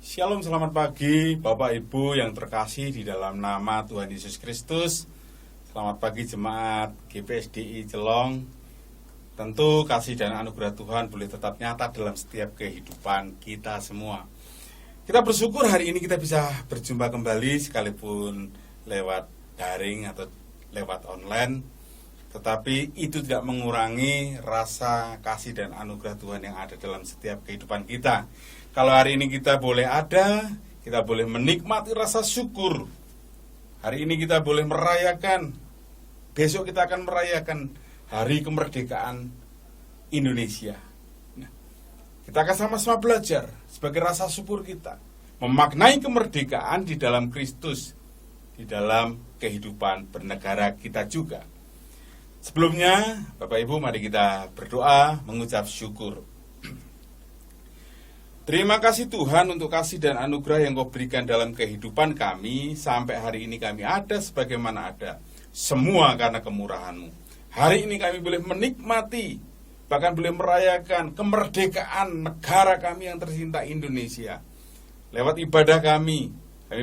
Shalom, selamat pagi Bapak Ibu yang terkasih di dalam nama Tuhan Yesus Kristus. Selamat pagi jemaat GPSDI Celong. Tentu kasih dan anugerah Tuhan boleh tetap nyata dalam setiap kehidupan kita semua. Kita bersyukur hari ini kita bisa berjumpa kembali sekalipun lewat daring atau lewat online. Tetapi itu tidak mengurangi rasa kasih dan anugerah Tuhan yang ada dalam setiap kehidupan kita. Kalau hari ini kita boleh ada, kita boleh menikmati rasa syukur. Hari ini kita boleh merayakan, besok kita akan merayakan hari kemerdekaan Indonesia. Nah, kita akan sama-sama belajar sebagai rasa syukur kita, memaknai kemerdekaan di dalam Kristus, di dalam kehidupan bernegara kita juga. Sebelumnya, Bapak Ibu, mari kita berdoa mengucap syukur. Terima kasih Tuhan untuk kasih dan anugerah yang Kau berikan dalam kehidupan kami. Sampai hari ini kami ada sebagaimana ada. Semua karena kemurahan-Mu. Hari ini kami boleh menikmati, bahkan boleh merayakan kemerdekaan negara kami yang tercinta Indonesia. Lewat ibadah kami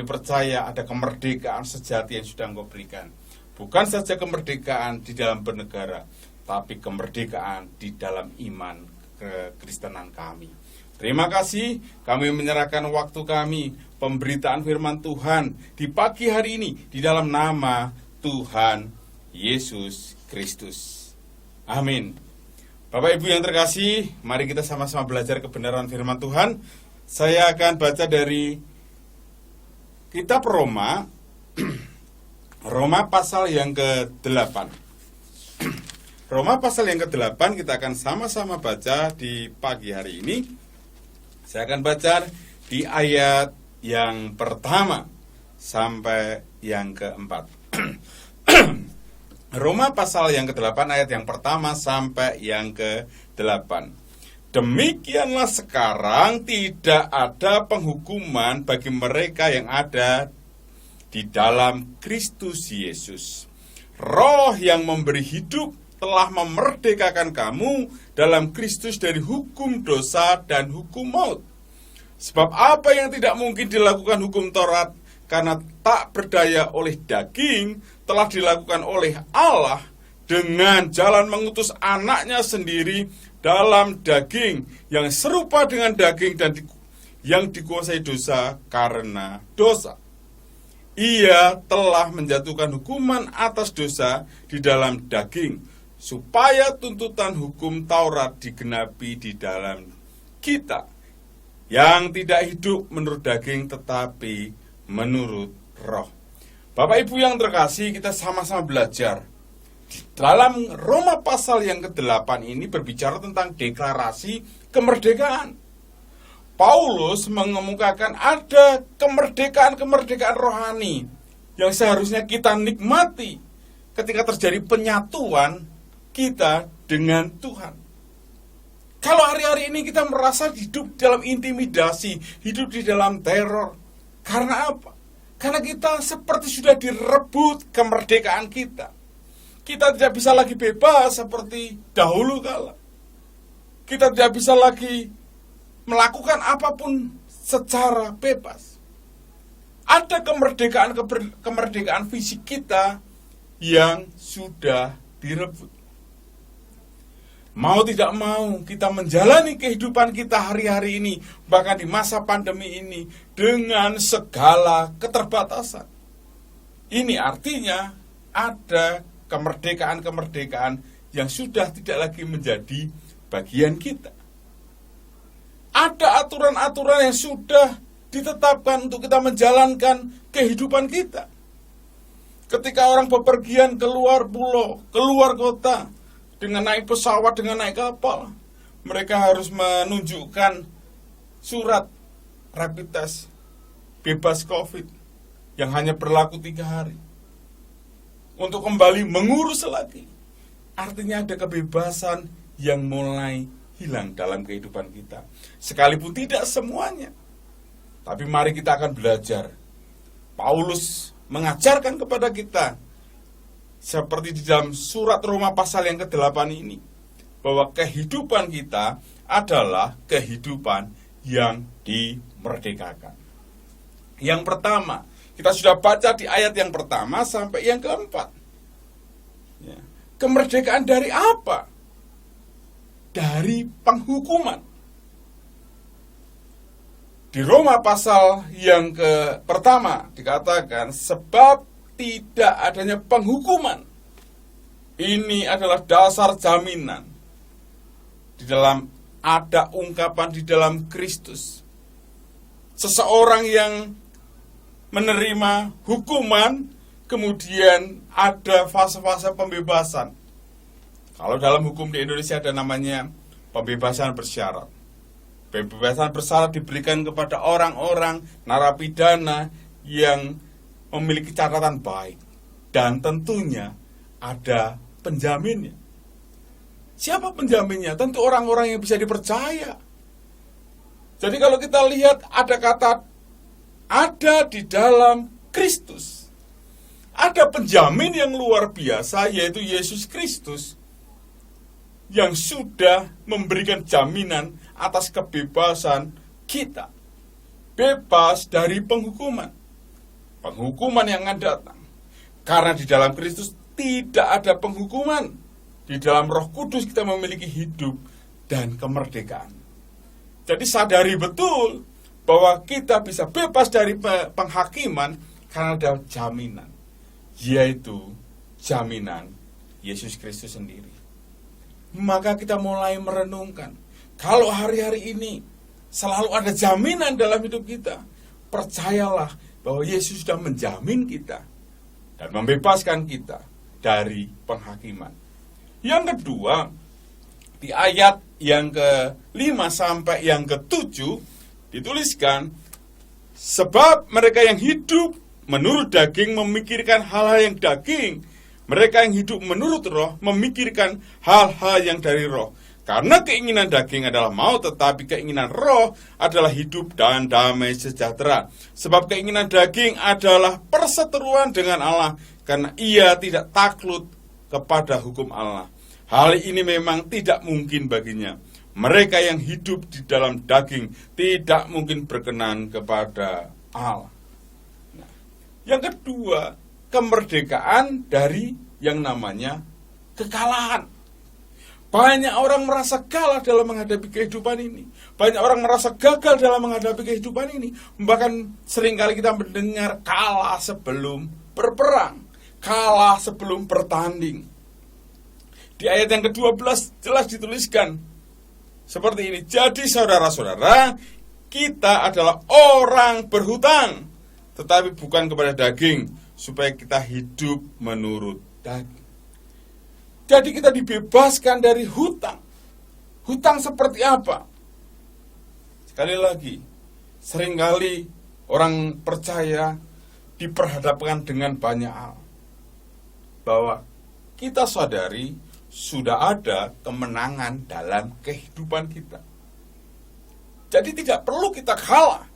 percaya ada kemerdekaan sejati yang sudah Engkau berikan. Bukan saja kemerdekaan di dalam bernegara, tapi kemerdekaan di dalam iman kekristenan kami. Terima kasih, kami menyerahkan waktu kami, pemberitaan firman Tuhan di pagi hari ini, di dalam nama Tuhan Yesus Kristus. Amin. Bapak Ibu yang terkasih, mari kita sama-sama belajar kebenaran firman Tuhan. Saya akan baca dari kitab Roma, Roma pasal yang ke-8. Roma pasal yang ke-8 kita akan sama-sama baca di pagi hari ini. Saya akan baca di ayat yang pertama sampai yang keempat. Roma pasal yang ke-8 ayat yang pertama sampai yang ke-8. Demikianlah sekarang tidak ada penghukuman bagi mereka yang ada di dalam Kristus Yesus. Roh yang memberi hidup telah memerdekakan kamu dalam Kristus dari hukum dosa dan hukum maut. Sebab apa yang tidak mungkin dilakukan hukum Taurat karena tak berdaya oleh daging, telah dilakukan oleh Allah dengan jalan mengutus anaknya sendiri dalam daging yang serupa dengan daging dan yang dikuasai dosa karena dosa. Ia telah menjatuhkan hukuman atas dosa di dalam daging, supaya tuntutan hukum Taurat digenapi di dalam kita, yang tidak hidup menurut daging tetapi menurut roh. Bapak Ibu yang terkasih, kita sama-sama belajar. Dalam Roma pasal yang ke-8 ini berbicara tentang deklarasi kemerdekaan. Paulus mengemukakan ada kemerdekaan-kemerdekaan rohani yang seharusnya kita nikmati ketika terjadi penyatuan kita dengan Tuhan. Kalau hari-hari ini kita merasa hidup dalam intimidasi, hidup di dalam teror. Karena apa? Karena kita seperti sudah direbut kemerdekaan kita. Kita tidak bisa lagi bebas seperti dahulu kala. Kita tidak bisa lagi melakukan apapun secara bebas. Ada kemerdekaan fisik kita yang sudah direbut. Mau tidak mau kita menjalani kehidupan kita hari-hari ini, bahkan di masa pandemi ini, dengan segala keterbatasan. Ini artinya ada kemerdekaan-kemerdekaan yang sudah tidak lagi menjadi bagian kita. Ada aturan-aturan yang sudah ditetapkan untuk kita menjalankan kehidupan kita. Ketika orang bepergian keluar pulau, keluar kota, dengan naik pesawat, dengan naik kapal, mereka harus menunjukkan surat rapid test bebas COVID yang hanya berlaku 3 hari untuk kembali mengurus lagi. Artinya ada kebebasan yang mulai hilang dalam kehidupan kita. Sekalipun tidak semuanya, tapi mari kita akan belajar. Paulus mengajarkan kepada kita, seperti di dalam surat Roma pasal yang ke-8 ini, bahwa kehidupan kita adalah kehidupan yang merdekakan. Yang pertama, kita sudah baca di ayat yang pertama sampai yang keempat. Ya. Kemerdekaan dari apa? Dari penghukuman. Di Roma pasal yang pertama dikatakan, sebab tidak adanya penghukuman. Ini adalah dasar jaminan. Di dalam ada ungkapan di dalam Kristus. Seseorang yang menerima hukuman, kemudian ada fase-fase pembebasan. Kalau dalam hukum di Indonesia ada namanya pembebasan bersyarat. Pembebasan bersyarat diberikan kepada orang-orang narapidana yang memiliki catatan baik. Dan tentunya ada penjaminnya. Siapa penjaminnya? Tentu orang-orang yang bisa dipercaya. Jadi kalau kita lihat ada kata ada di dalam Kristus. Ada penjamin yang luar biasa, yaitu Yesus Kristus, yang sudah memberikan jaminan atas kebebasan kita. Bebas dari penghukuman. Penghukuman yang akan datang. Karena di dalam Kristus tidak ada penghukuman. Di dalam Roh Kudus kita memiliki hidup dan kemerdekaan. Jadi sadari betul bahwa kita bisa bebas dari penghakiman karena ada jaminan, yaitu jaminan Yesus Kristus sendiri. Maka kita mulai merenungkan, kalau hari-hari ini selalu ada jaminan dalam hidup kita, percayalah bahwa Yesus sudah menjamin kita dan membebaskan kita dari penghakiman. Yang kedua, di ayat yang ke-5 sampai yang ke-7 dituliskan, sebab mereka yang hidup menurut daging memikirkan hal-hal yang daging, mereka yang hidup menurut roh memikirkan hal-hal yang dari roh. Karena keinginan daging adalah maut, tetapi keinginan roh adalah hidup dan damai sejahtera. Sebab keinginan daging adalah perseteruan dengan Allah, karena ia tidak takluk kepada hukum Allah. Hal ini memang tidak mungkin baginya. Mereka yang hidup di dalam daging tidak mungkin berkenan kepada Allah. Nah, yang kedua, kemerdekaan dari yang namanya kekalahan. Banyak orang merasa kalah dalam menghadapi kehidupan ini. Banyak orang merasa gagal dalam menghadapi kehidupan ini. Bahkan seringkali kita mendengar kalah sebelum berperang, kalah sebelum bertanding. Di ayat yang ke-12 jelas dituliskan seperti ini. Jadi saudara-saudara, kita adalah orang berhutang, tetapi bukan kepada daging, supaya kita hidup menurut daging. Jadi kita dibebaskan dari hutang. Hutang seperti apa? Sekali lagi, seringkali orang percaya diperhadapkan dengan banyak hal. Bahwa kita sadari sudah ada kemenangan dalam kehidupan kita. Jadi tidak perlu kita kalah.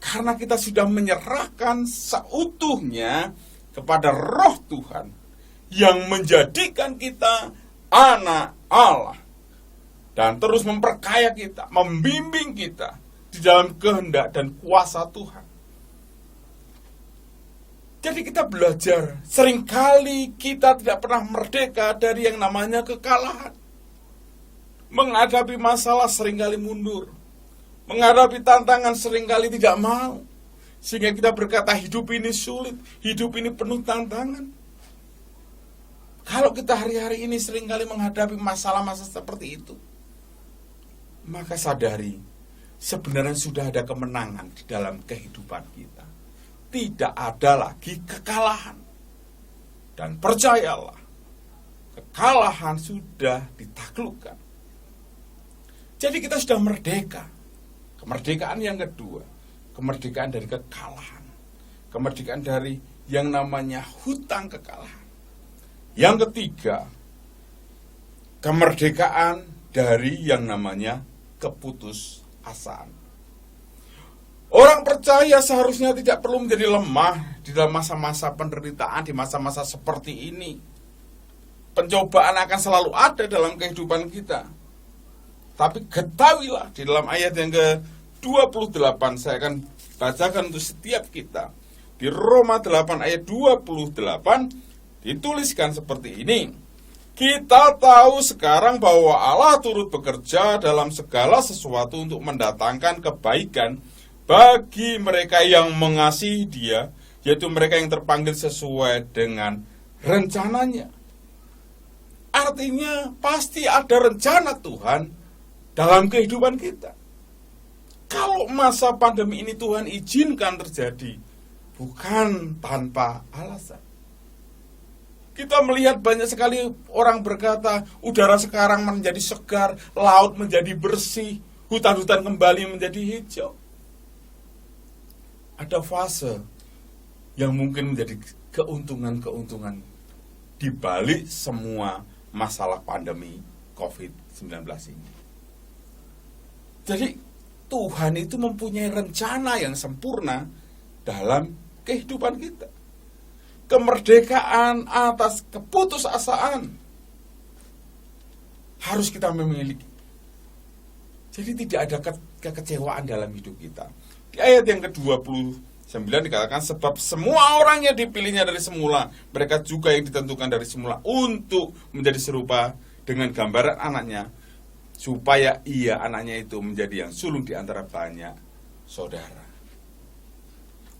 Karena kita sudah menyerahkan seutuhnya kepada Roh Tuhan yang menjadikan kita anak Allah dan terus memperkaya kita, membimbing kita di dalam kehendak dan kuasa Tuhan. Jadi kita belajar, seringkali kita tidak pernah merdeka dari yang namanya kekalahan. Menghadapi masalah seringkali mundur. Menghadapi tantangan seringkali tidak mau. Sehingga kita berkata hidup ini sulit, hidup ini penuh tantangan. Kalau kita hari-hari ini seringkali menghadapi masalah-masalah seperti itu, maka sadari, sebenarnya sudah ada kemenangan di dalam kehidupan kita. Tidak ada lagi kekalahan. Dan percayalah, kekalahan sudah ditaklukkan. Jadi kita sudah merdeka. Kemerdekaan yang kedua, kemerdekaan dari kekalahan. Kemerdekaan dari yang namanya hutang kekalahan. Yang ketiga, kemerdekaan dari yang namanya keputusasaan. Orang percaya seharusnya tidak perlu menjadi lemah di dalam masa-masa penderitaan, di masa-masa seperti ini. Pencobaan akan selalu ada dalam kehidupan kita. Tapi ketahuilah di dalam ayat yang ke-12 28 saya akan bacakan untuk setiap kita. Di Roma 8 ayat 28 dituliskan seperti ini. Kita tahu sekarang bahwa Allah turut bekerja dalam segala sesuatu untuk mendatangkan kebaikan bagi mereka yang mengasihi Dia, yaitu mereka yang terpanggil sesuai dengan rencananya. Artinya pasti ada rencana Tuhan dalam kehidupan kita. Kalau masa pandemi ini Tuhan izinkan terjadi, bukan tanpa alasan. Kita melihat banyak sekali orang berkata, udara sekarang menjadi segar, laut menjadi bersih, hutan-hutan kembali menjadi hijau. Ada fase yang mungkin menjadi keuntungan-keuntungan di balik semua masalah pandemi COVID-19 ini. Jadi Tuhan itu mempunyai rencana yang sempurna dalam kehidupan kita. Kemerdekaan atas keputusasaan harus kita memiliki. Jadi tidak ada kekecewaan dalam hidup kita. Di ayat yang ke-29 dikatakan, sebab semua orang yang dipilihnya dari semula, mereka juga yang ditentukan dari semula untuk menjadi serupa dengan gambaran anaknya, supaya ia, anaknya itu, menjadi yang sulung di antara banyak saudara.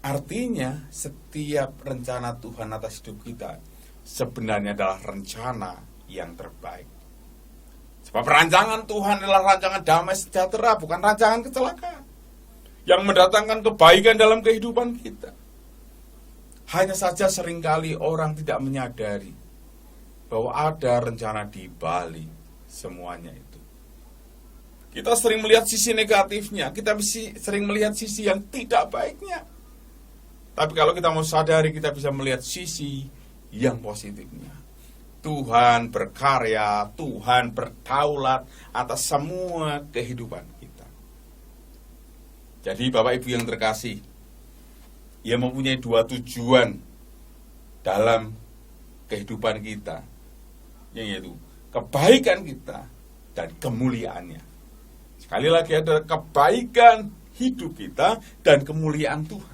Artinya setiap rencana Tuhan atas hidup kita sebenarnya adalah rencana yang terbaik. Sebab rancangan Tuhan adalah rancangan damai sejahtera, bukan rancangan kecelakaan, yang mendatangkan kebaikan dalam kehidupan kita. Hanya saja seringkali orang tidak menyadari bahwa ada rencana di balik semuanya itu. Kita sering melihat sisi negatifnya, kita sering melihat sisi yang tidak baiknya. Tapi kalau kita mau sadari, kita bisa melihat sisi yang positifnya. Tuhan berkarya, Tuhan berdaulat atas semua kehidupan kita. Jadi Bapak Ibu yang terkasih, Ia mempunyai dua tujuan dalam kehidupan kita, yaitu kebaikan kita dan kemuliaannya. Sekali lagi, ada kebaikan hidup kita dan kemuliaan Tuhan.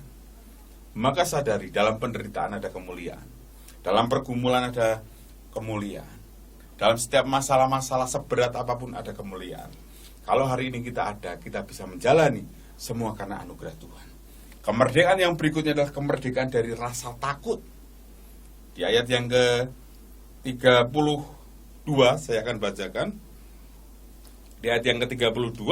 Maka sadari, dalam penderitaan ada kemuliaan, dalam pergumulan ada kemuliaan, dalam setiap masalah-masalah seberat apapun ada kemuliaan. Kalau hari ini kita ada, kita bisa menjalani semua karena anugerah Tuhan. Kemerdekaan yang berikutnya adalah kemerdekaan dari rasa takut. Di ayat yang ke-32 saya akan bacakan. Di ayat yang ke-32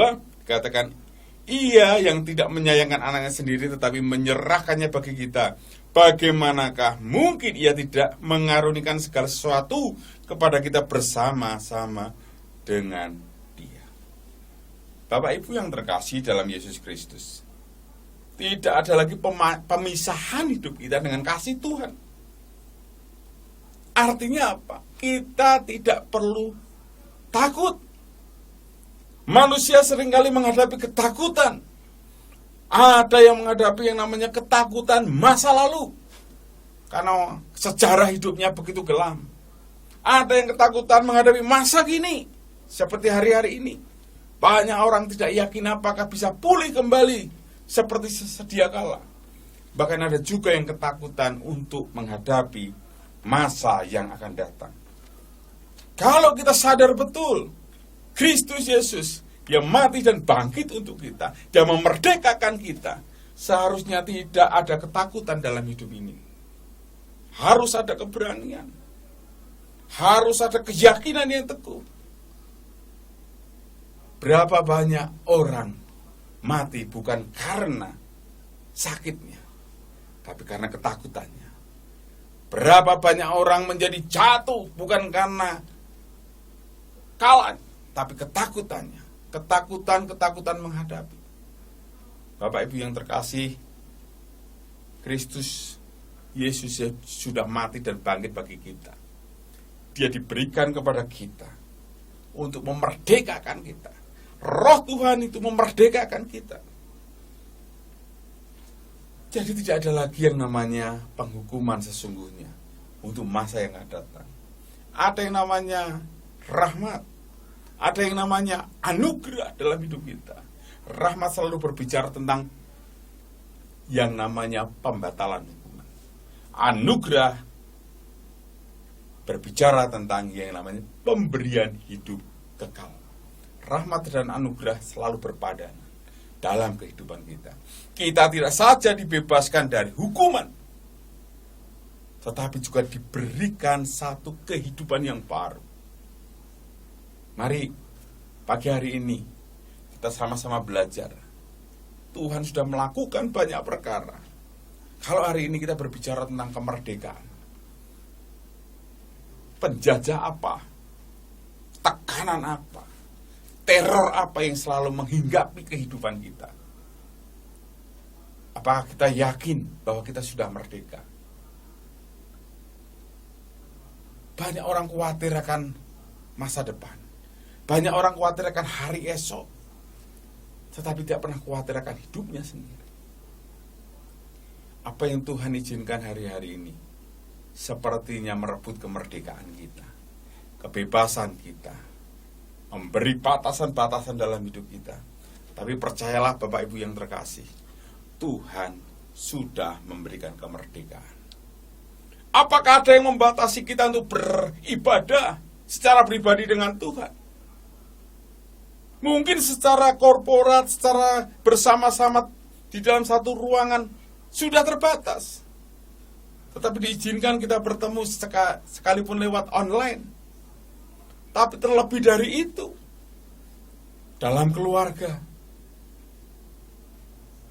dikatakan, Ia yang tidak menyayangkan anaknya sendiri tetapi menyerahkannya bagi kita, bagaimanakah mungkin Ia tidak mengarunikan segala sesuatu kepada kita bersama-sama dengan Dia. Bapak Ibu yang terkasih dalam Yesus Kristus, tidak ada lagi pemisahan hidup kita dengan kasih Tuhan. Artinya apa? Kita tidak perlu takut. Manusia seringkali menghadapi ketakutan. Ada yang menghadapi yang namanya ketakutan masa lalu, karena sejarah hidupnya begitu kelam. Ada yang ketakutan menghadapi masa kini, seperti hari-hari ini. Banyak orang tidak yakin apakah bisa pulih kembali seperti sedia kala. Bahkan ada juga yang ketakutan untuk menghadapi masa yang akan datang. Kalau kita sadar betul, Kristus Yesus, Dia mati dan bangkit untuk kita, Dia memerdekakan kita, seharusnya tidak ada ketakutan dalam hidup ini. Harus ada keberanian, harus ada keyakinan yang teguh. Berapa banyak orang mati bukan karena sakitnya, tapi karena ketakutannya. Berapa banyak orang menjadi jatuh bukan karena kalah, tapi ketakutannya, ketakutan menghadapi. Bapak Ibu yang terkasih, Kristus Yesus sudah mati dan bangkit bagi kita. Dia diberikan kepada kita untuk memerdekakan kita. Roh Tuhan itu memerdekakan kita. Jadi tidak ada lagi yang namanya penghukuman sesungguhnya untuk masa yang akan datang. Ada yang namanya rahmat, ada yang namanya anugerah dalam hidup kita. Rahmat selalu berbicara tentang yang namanya pembatalan hukuman. Anugerah berbicara tentang yang namanya pemberian hidup kekal. Rahmat dan anugerah selalu berpadan dalam kehidupan kita. Kita tidak saja dibebaskan dari hukuman, tetapi juga diberikan satu kehidupan yang baru. Mari pagi hari ini kita sama-sama belajar. Tuhan sudah melakukan banyak perkara. Kalau hari ini kita berbicara tentang kemerdekaan, penjajah apa? Tekanan apa? Teror apa yang selalu menghinggapi kehidupan kita? Apakah kita yakin bahwa kita sudah merdeka? Banyak orang khawatir akan masa depan. Banyak orang khawatir akan hari esok, tetapi tidak pernah khawatir akan hidupnya sendiri. Apa yang Tuhan izinkan hari-hari ini sepertinya merebut kemerdekaan kita, kebebasan kita, memberi batasan-batasan dalam hidup kita. Tapi percayalah Bapak Ibu yang terkasih, Tuhan sudah memberikan kemerdekaan. Apakah ada yang membatasi kita untuk beribadah secara pribadi dengan Tuhan? Mungkin secara korporat, secara bersama-sama di dalam satu ruangan sudah terbatas. Tetapi diizinkan kita bertemu sekalipun lewat online. Tapi terlebih dari itu, dalam keluarga,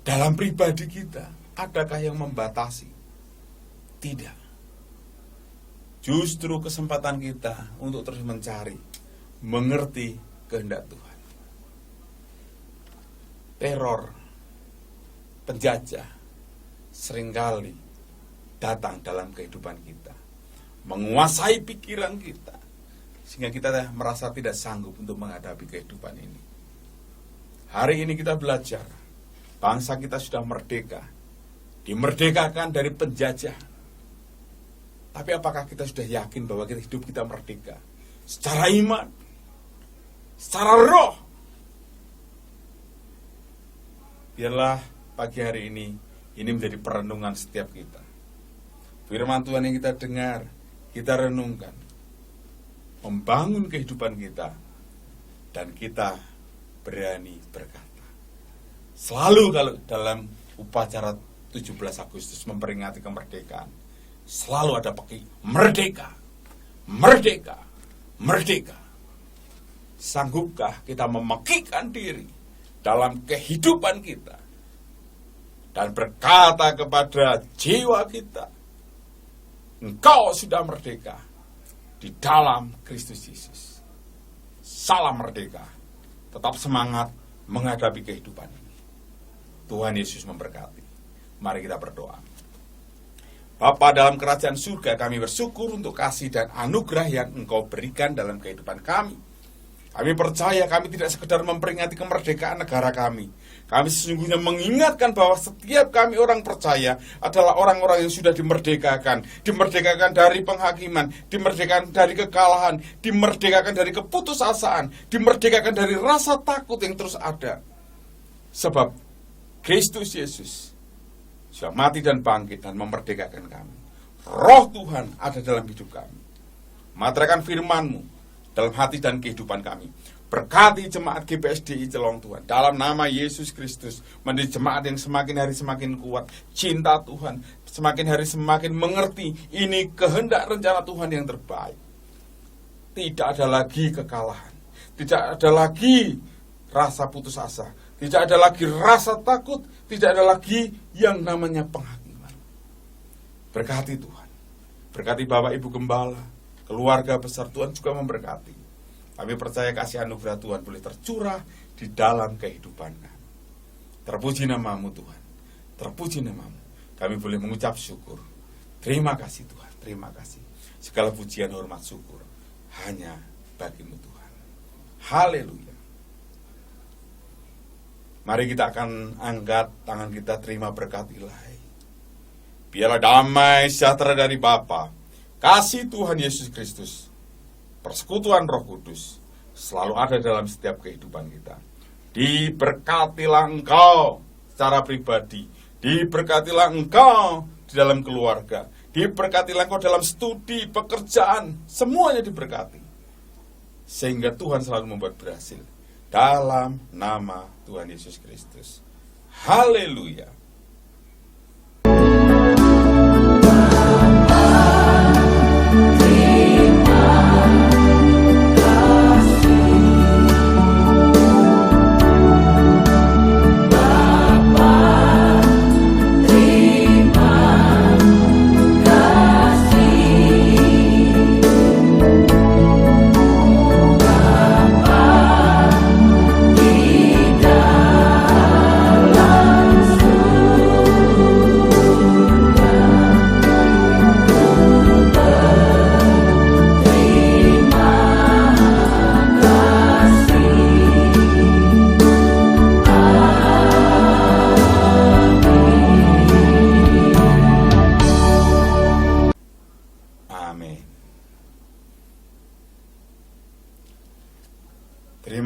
dalam pribadi kita, adakah yang membatasi? Tidak. Justru kesempatan kita untuk terus mencari, mengerti kehendak Tuhan. Teror, penjajah seringkali datang dalam kehidupan kita, menguasai pikiran kita, sehingga kita merasa tidak sanggup untuk menghadapi kehidupan ini. Hari ini kita belajar, bangsa kita sudah merdeka, dimerdekakan dari penjajah. Tapi apakah kita sudah yakin bahwa hidup kita merdeka? Secara iman, secara roh. Biarlah pagi hari ini menjadi perenungan setiap kita. Firman Tuhan yang kita dengar, kita renungkan, membangun kehidupan kita, dan kita berani berkata. Selalu kalau dalam upacara 17 Agustus memperingati kemerdekaan, selalu ada pakai merdeka, merdeka, merdeka. Sanggupkah kita memakikan diri dalam kehidupan kita dan berkata kepada jiwa kita, engkau sudah merdeka di dalam Kristus Yesus. Salam merdeka, tetap semangat menghadapi kehidupan ini. Tuhan Yesus memberkati. Mari kita berdoa. Bapa dalam kerajaan surga, kami bersyukur untuk kasih dan anugerah yang Engkau berikan dalam kehidupan kami. Kami percaya kami tidak sekedar memperingati kemerdekaan negara kami. Kami sesungguhnya mengingatkan bahwa setiap kami orang percaya adalah orang-orang yang sudah dimerdekakan. Dimerdekakan dari penghakiman, dimerdekakan dari kekalahan, dimerdekakan dari keputusasaan, dimerdekakan dari rasa takut yang terus ada. Sebab Kristus Yesus sudah mati dan bangkit dan memerdekakan kami. Roh Tuhan ada dalam hidup kami. Materaikan firman-Mu dalam hati dan kehidupan kami. Berkati jemaat GPSDI Celong Tuhan. Dalam nama Yesus Kristus, menjadi jemaat yang semakin hari semakin kuat. Cinta Tuhan, semakin hari semakin mengerti ini kehendak rencana Tuhan yang terbaik. Tidak ada lagi kekalahan. Tidak ada lagi rasa putus asa. Tidak ada lagi rasa takut. Tidak ada lagi yang namanya penghakiman. Berkati Tuhan. Berkati Bapak Ibu Gembala, keluarga besar Tuhan juga memberkati. Kami percaya kasih anugerah Tuhan boleh tercurah di dalam kehidupan kami. Terpuji nama-Mu Tuhan. Terpuji nama-Mu. Kami boleh mengucap syukur. Terima kasih Tuhan. Terima kasih. Segala pujian, hormat, syukur hanya bagi-Mu Tuhan. Haleluya. Mari kita akan angkat tangan kita, terima berkat ilahi. Biarlah damai sejahtera dari Bapa, kasih Tuhan Yesus Kristus, persekutuan Roh Kudus selalu ada dalam setiap kehidupan kita. Diberkatilah engkau secara pribadi. Diberkatilah engkau di dalam keluarga. Diberkatilah engkau dalam studi, pekerjaan. Semuanya diberkati. Sehingga Tuhan selalu membuat berhasil. Dalam nama Tuhan Yesus Kristus. Haleluya.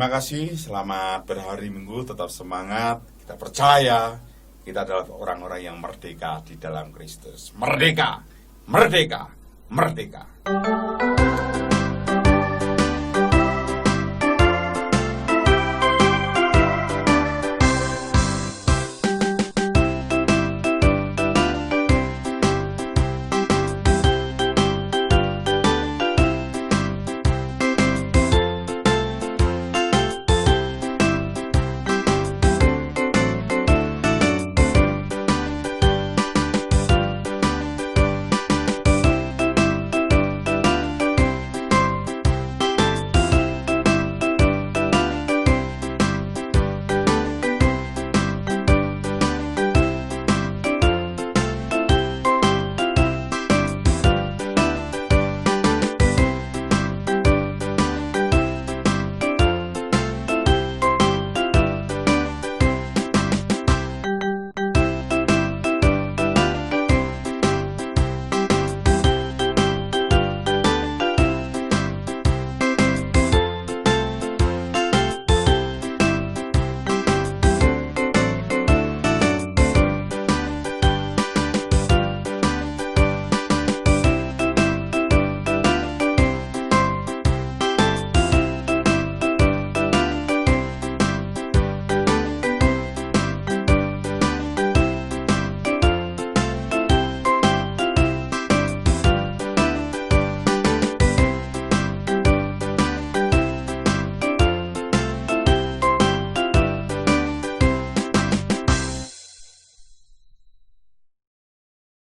Terima kasih, selamat berhari Minggu, tetap semangat, kita percaya kita adalah orang-orang yang merdeka di dalam Kristus. Merdeka, merdeka, merdeka.